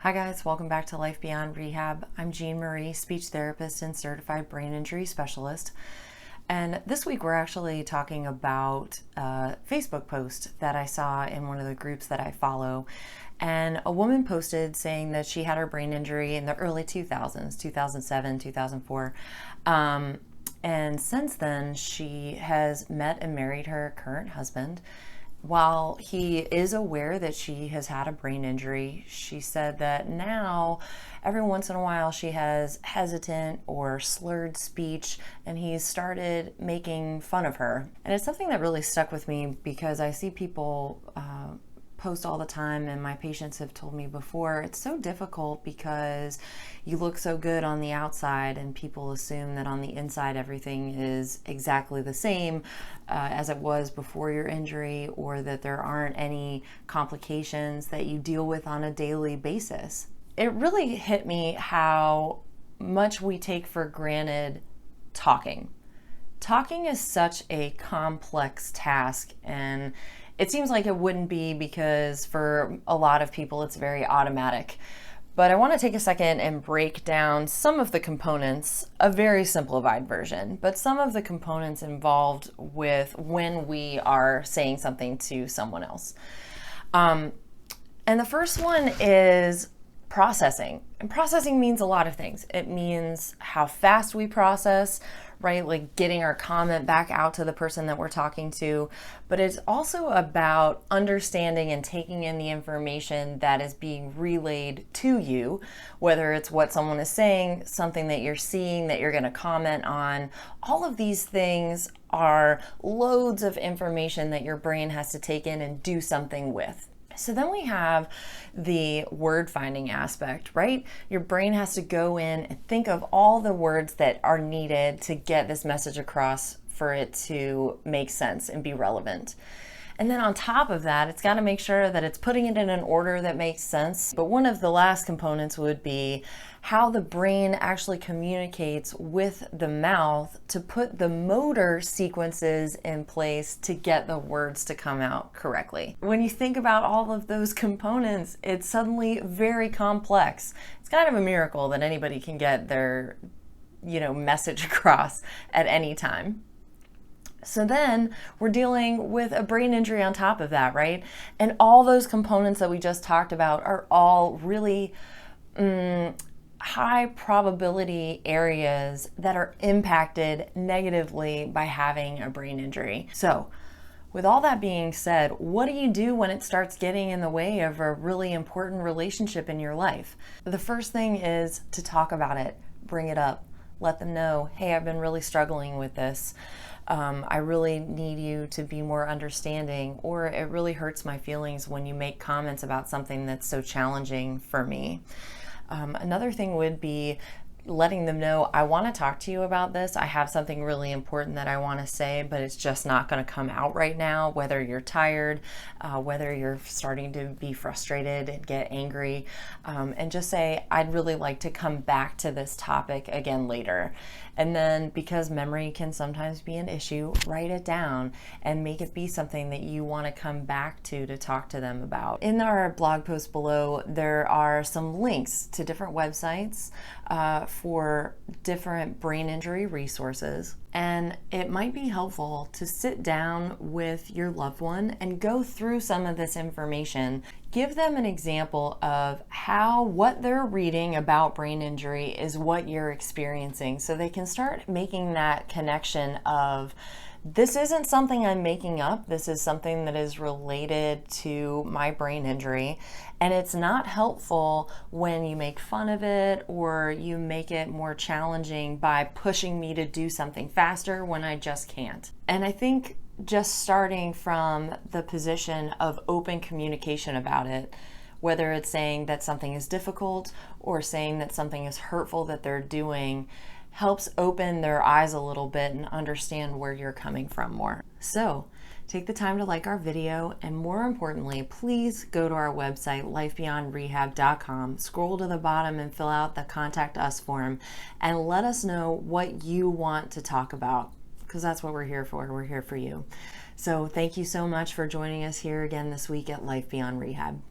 Hi guys, welcome back to Life Beyond Rehab. I'm Jean Marie, speech therapist and certified brain injury specialist. And this week we're actually talking about a Facebook post that I saw in one of the groups that I follow. And a woman posted saying that she had her brain injury in the early 2000s, 2007, 2004. And since then, she has met and married her current husband. While he is aware that she has had a brain injury, she said that now every once in a while she has hesitant or slurred speech, and he's started making fun of her. And it's something that really stuck with me because I see people post all the time, and my patients have told me before, it's so difficult because you look so good on the outside and people assume that on the inside everything is exactly the same as it was before your injury, or that there aren't any complications that you deal with on a daily basis. It really hit me how much we take for granted talking. Talking is such a complex task, and it seems like it wouldn't be because for a lot of people it's very automatic. But I want to take a second and break down some of the components, a very simplified version, but some of the components involved with when we are saying something to someone else. And the first one is processing. And processing means a lot of things. It means how fast we process, right? Like getting our comment back out to the person that we're talking to. But it's also about understanding and taking in the information that is being relayed to you, whether it's what someone is saying, something that you're seeing that you're going to comment on. All of these things are loads of information that your brain has to take in and do something with. So then we have the word finding aspect, right? Your brain has to go in and think of all the words that are needed to get this message across for it to make sense and be relevant. And then on top of that, it's got to make sure that it's putting it in an order that makes sense. But one of the last components would be how the brain actually communicates with the mouth to put the motor sequences in place to get the words to come out correctly. When you think about all of those components, it's suddenly very complex. It's kind of a miracle that anybody can get their, message across at any time. So then we're dealing with a brain injury on top of that, right? And all those components that we just talked about are all really high probability areas that are impacted negatively by having a brain injury. So with all that being said, what do you do when it starts getting in the way of a really important relationship in your life? The first thing is to talk about it, bring it up, let them know, hey, I've been really struggling with this. I really need you to be more understanding, or it really hurts my feelings when you make comments about something that's so challenging for me. Another thing would be letting them know, I want to talk to you about this. I have something really important that I want to say, but it's just not going to come out right now, whether you're tired, whether you're starting to be frustrated and get angry, and just say, I'd really like to come back to this topic again later. And then, because memory can sometimes be an issue, write it down and make it be something that you want to come back to talk to them about. In our blog post below, there are some links to different websites for different brain injury resources. And it might be helpful to sit down with your loved one and go through some of this information. Give them an example of how what they're reading about brain injury is what you're experiencing, so they can start making that connection of, this isn't something I'm making up. This is something that is related to my brain injury. And it's not helpful when you make fun of it or you make it more challenging by pushing me to do something faster when I just can't. And I think just starting from the position of open communication about it, whether it's saying that something is difficult or saying that something is hurtful that they're doing, helps open their eyes a little bit and understand where you're coming from more. So take the time to like our video, and more importantly, please go to our website, lifebeyondrehab.com, scroll to the bottom and fill out the Contact Us form, and let us know what you want to talk about, because that's what we're here for. We're here for you. So thank you so much for joining us here again this week at Life Beyond Rehab.